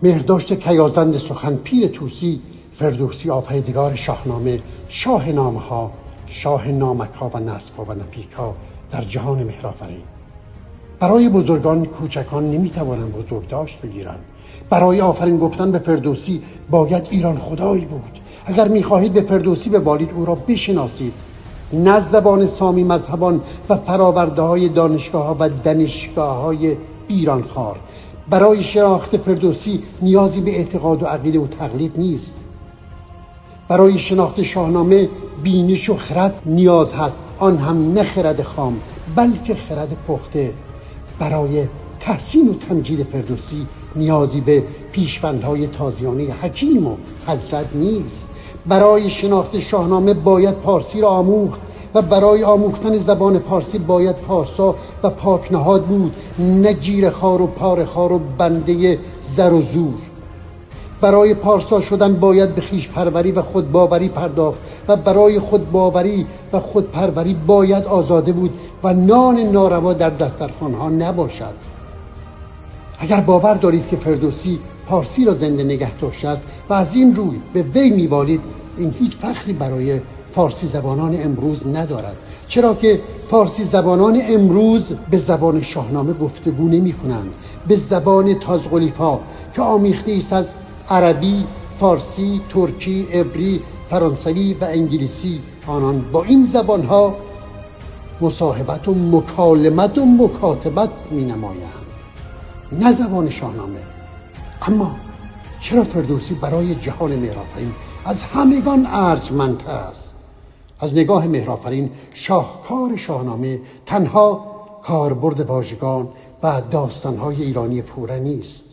مهرداشت کیازند سخن پیر طوسی فردوسی آفریدگار شاهنامه، شاه نامه‌ها، شاه نامک‌ها و نسب‌ها و نپیک‌ها در جهان مهرآفرین. برای بزرگان کوچکان نمی‌توانند بزرگداشت بگیرند. برای آفرین گفتن به فردوسی باید ایران خدایی بود. اگر می‌خواهید به فردوسی ببالید او را بشناسید، نه از زبان سامی مذهبان و فراورده‌های دانشگاه‌ها و دانشگاه‌های ایران خوار. برای شناخت فردوسی نیازی به اعتقاد و عقیده و تقلید نیست. برای شناخت شاهنامه بینش و خرد نیاز هست، آن هم نه خرد خام بلکه خرد پخته. برای تحسین و تمجید فردوسی نیازی به پیشوندهای تازیانه حکیم و حضرت نیست. برای شناخت شاهنامه باید پارسی را آموخت و برای آموختن زبان پارسی باید پارسا و پاکنهاد بود، نه جیره‌خوار و پاره‌خوار و بنده زر و زور. برای پارسا شدن باید به خویش پروری و خودباوری پرداخت و برای خودباوری و خودپروری باید آزاده بود و نان ناروا در دسترخوان‌ها نباشد. اگر باور دارید که فردوسی پارسی را زنده نگه داشته است و از این روی به وی می‌بالید، این هیچ فخری برای فارسی زبانان امروز ندارد، چرا که فارسی زبانان امروز به زبان شاهنامه گفتگو نمی‌کنند، به زبان تازغلیفا که آمیخته است از عربی، فارسی، ترکی، عبری، فرانسوی و انگلیسی. آنان با این زبان‌ها مصاحبت و مکالمت و مکاتبت می‌نمایند، نه زبان شاهنامه. اما چرا فردوسی برای جهان مهرآفرین از همگان ارجمندتر است؟ از نگاه مهرآفرین شاهکار شاهنامه تنها کاربرد واژگان و داستان‌های ایرانی پوره نیست.